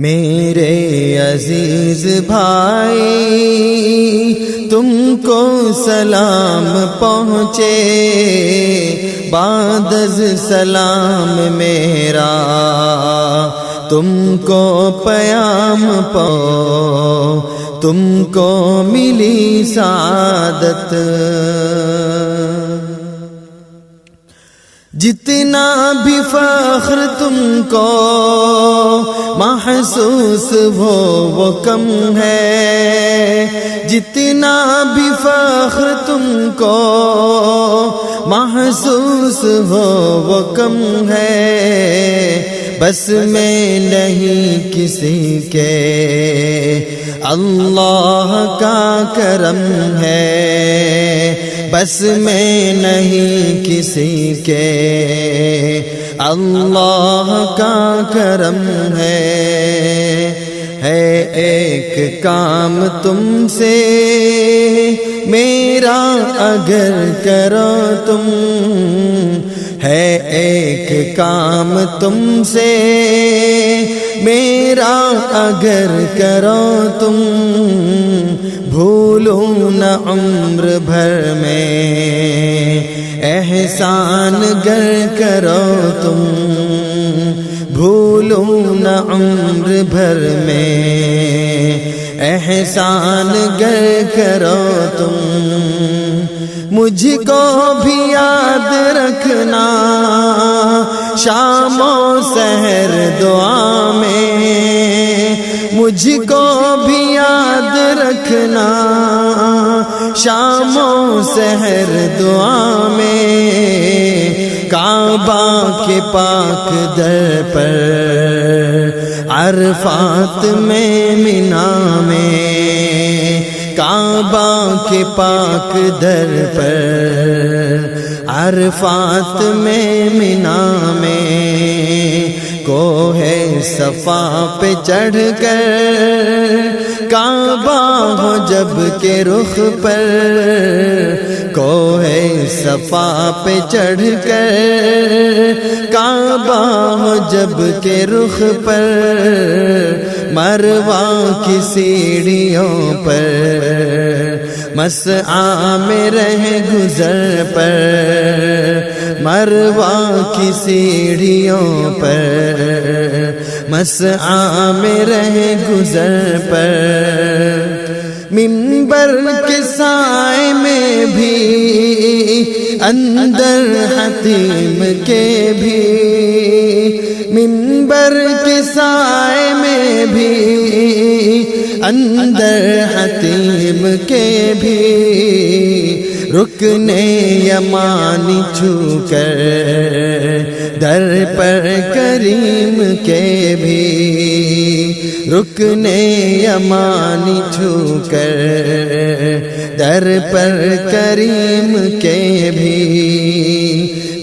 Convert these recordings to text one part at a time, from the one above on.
میرے عزیز بھائی تم کو سلام پہنچے، بعد از سلام میرا تم کو پیام تم کو ملی سعادت۔ جتنا بھی فخر تم کو محسوس ہو وہ کم ہے، جتنا بھی فخر تم کو محسوس ہو وہ کم ہے، بس میں نہیں کسی کے اللہ کا کرم ہے، بس میں نہیں کسی کے اللہ کا کرم ہے۔ ایک کام تم سے میرا اگر کرو تم، ہے ایک کام تم سے میرا اگر کرو تم، بھولوں نہ عمر بھر میں احسان گر کرو تم، بھولوں نہ عمر بھر میں احسان گر کرو تم۔ مجھ کو بھی یاد رکھنا شام و سحر دعا میں، مجھ کو بھی یاد رکھنا شام و سحر دعا میں، کعبہ کے پاک در پر عرفات میں منا میں، کعبہ کے پاک در پر عرفات میں منا میں، کوہ صفا پہ چڑھ کر کعبہ ہو جب کے رخ پر، کوہ صفا پہ چڑھ کر کعبہ ہو جب کے رخ پر، مروہ کی سیڑھیوں پر مسعی میں رہ گزر پر، مروہ کی سیڑھیوں پر مسعی میں رہ گزر پر، منبر کے سائے میں بھی اندر حتیم کے بھی، منبر کے سائے میں بھی اندر حتیم کے بھی، رکن یمانی چھو کر در پر کریم کے بھی، رکن یمانی چھو کر در پر کریم کے بھی،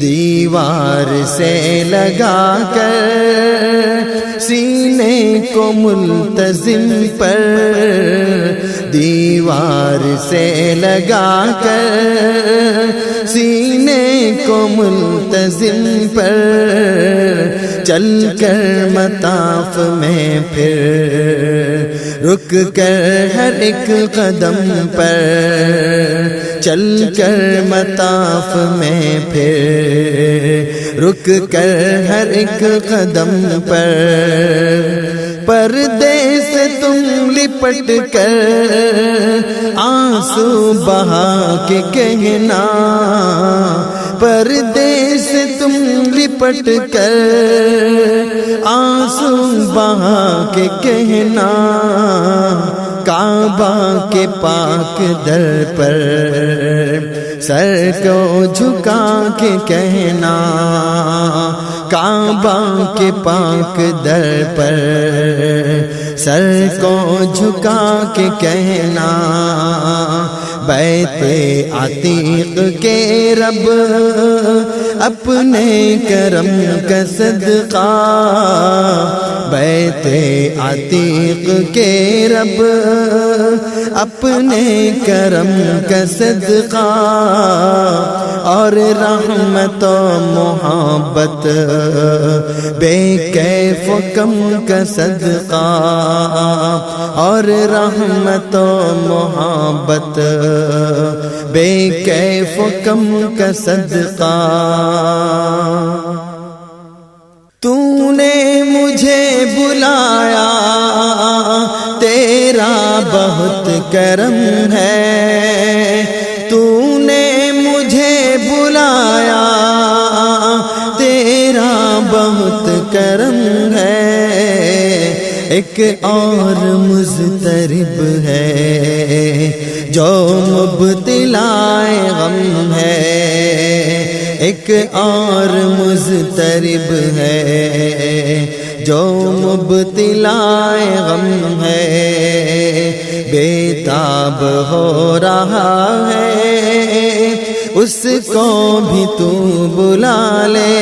دیوار سے لگا کر سینے کو ملتزم پر، دیوار سے لگا کر سینے کو ملتزم پر، چل کر مطاف میں پھر رک کر ہر ایک قدم پر، چل کر مطاف میں پھر رک کر ہر ایک قدم پر، پردے سے تم لپٹ کر آنسو بہا کے کہنا، پردے سے تم لپٹ کر آنسو بہا کے کہنا، کعبہ کے پاک در پر سر کو جھکا کے کہنا، کعبہ کے پاک در پر سر کو جھکا کے کہنا، بیت عتیق کے رب اپنے کرم کا صدقہ، بیت عتیق کے رب اپنے کرم کا صدقہ، اور رحمت و محبت بے کیف و کم کا صدقہ، اور رحمت و محبت بے کیف و کم کا صدقہ۔ تو نے مجھے بلایا تیرا بہت کرم ہے، تو نے مجھے بلایا تیرا بہت کرم ہے، ایک اور مضطرب ہے جو مبتلا غم ہے، ایک اور مضطرب ہے جو مبتلا غم ہے، بےتاب ہو رہا ہے اس کو بھی تو بلا لے،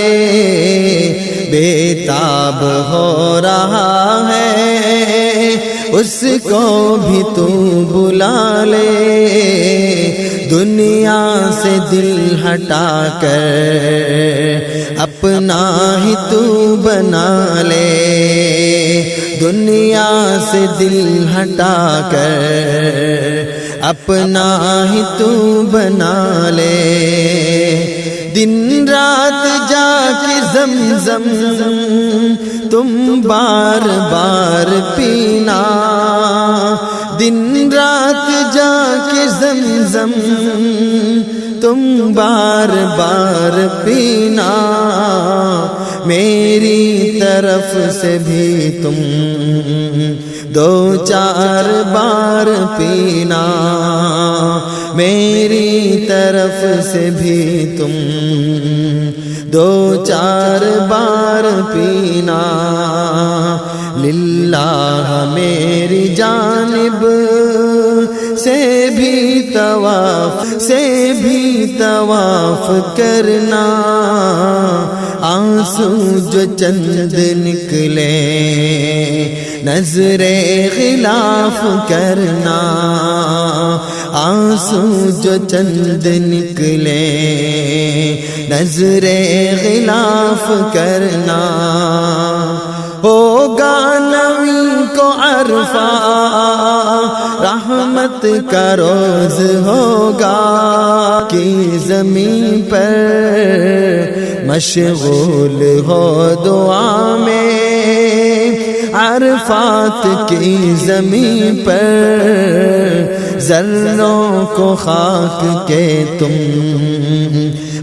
بےتاب ہو رہا ہے اس کو بھی تو بلا لے، دنیا سے دل ہٹا کر اپنا ہی تو بنا لے، دنیا سے دل ہٹا کر اپنا ہی تو بنا لے، دن رات جا کے زمزم تم بار بار پینا، دن رات جا کے زمزم تم بار بار پینا، میری طرف سے بھی تم دو چار بار پینا، میری طرف سے بھی تم دو چار بار پینا، للہ میری جانب سے بھی طواف کرنا، آنسو جو چند نکلے نظر غلاف کرنا، آنسو جو چند نکلے نظر غلاف کرنا، ہوگا نویں کو عرفہ رحمت کا روز ہوگا، کہ زمین پر مشغول ہو دعا میں، عرفات کی زمین پر ذروں کو خاک کے تم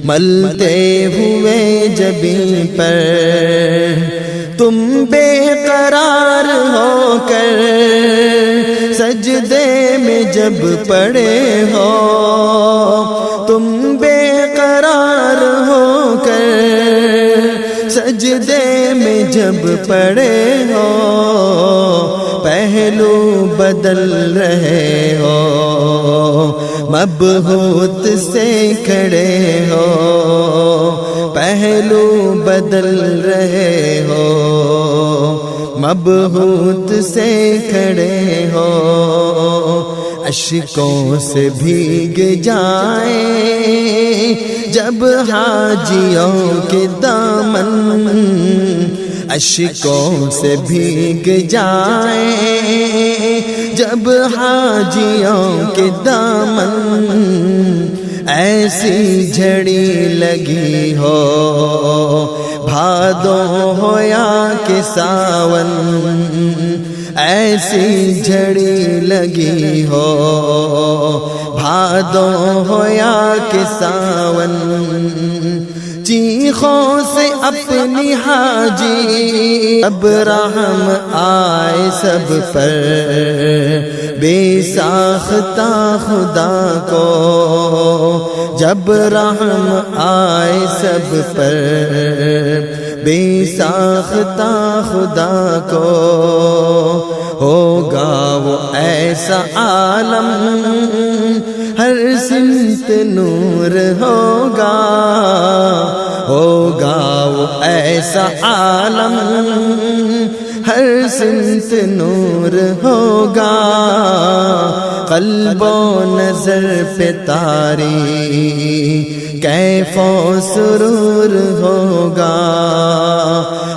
ملتے ہوئے جبین پر، تم بے قرار ہو کر سجدے میں جب پڑے ہو، تم بے قرار ہو کر سجدے میں جب پڑے ہو، پہلو بدل رہے ہو مبہوت سے کھڑے ہو، پہلو بدل رہے ہو مبہوت سے کھڑے ہو، اشکوں سے بھیگ جائیں جب حاجیوں کے دامن، اشکوں سے بھیگ جائیں جب حاجیوں کے دامن، ایسی جھڑی لگی ہو بھادو ہو یا کہ ساون، ایسی جھڑی لگی ہو بھادو ہو یا کہ ساون، چیخوں سے اپنی حاجی اب رحم آئے سب پر، بے ساختہ خدا کو جب رحم آئے سب پر، بے ساختہ خدا کو ہوگا وہ ایسا عالم، ہر سمت نور ہوگا وہ ایسا عالم، ہر سمت نور ہوگا، قلب و نظر پہ طاری کیف و سرور ہوگا،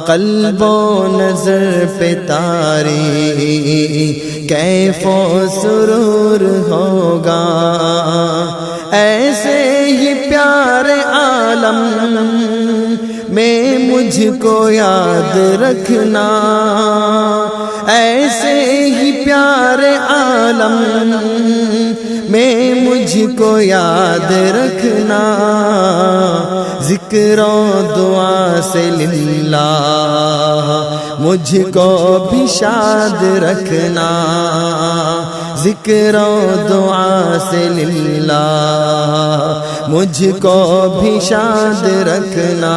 قلب و نظر پہ طاری کیف و سرور ہوگا، ایسے ہی پیارے عالم میں مجھ کو یاد رکھنا، ایسے ہی پیارے عالم میں مجھ کو یاد رکھنا، ذکر و دعا سے للہ مجھ کو بھی شاد رکھنا، ذکر و دعا سے للہ مجھ کو بھی شاد رکھنا،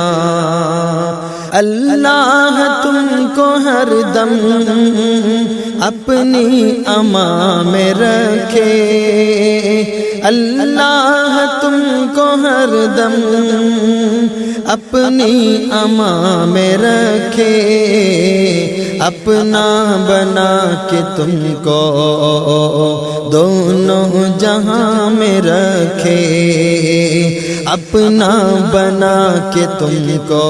اللہ تم کو ہر دم اپنی امان میں رکھے، اللہ تم کو ہر دم اپنی امان میں رکھے، اپنا بنا کے تم کو دونوں جہاں میں رکھے، اپنا بنا کے تم کو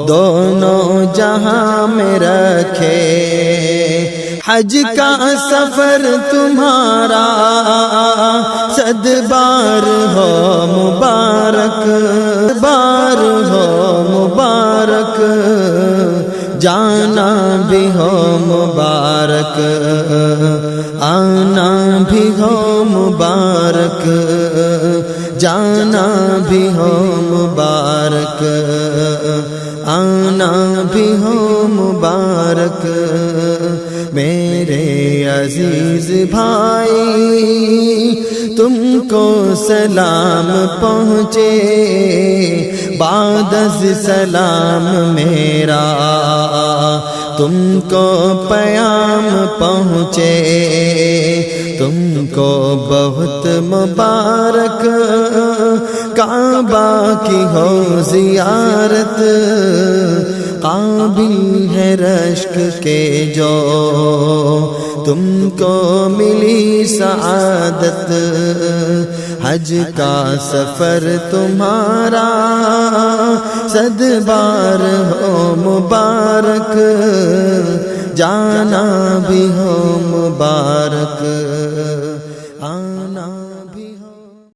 دونوں جہاں میں رکھے، حج کا سفر تمہارا صد بار ہو مبارک، بار ہو مبارک، جانا بھی ہو مبارک، آنا بھی ہو مبارک، جانا بھی ہو مبارک، آنا بھی ہو مبارک، میرے عزیز بھائی تم کو سلام پہنچے، بعد از سلام میرا تم کو پیام پہنچے، تم کو بہت مبارک کعبہ کی ہو زیارت، قابل ہے رشک کے جو تم کو ملی سعادت، حج کا سفر تمہارا صد بار ہو مبارک، جانا بھی ہو مبارک۔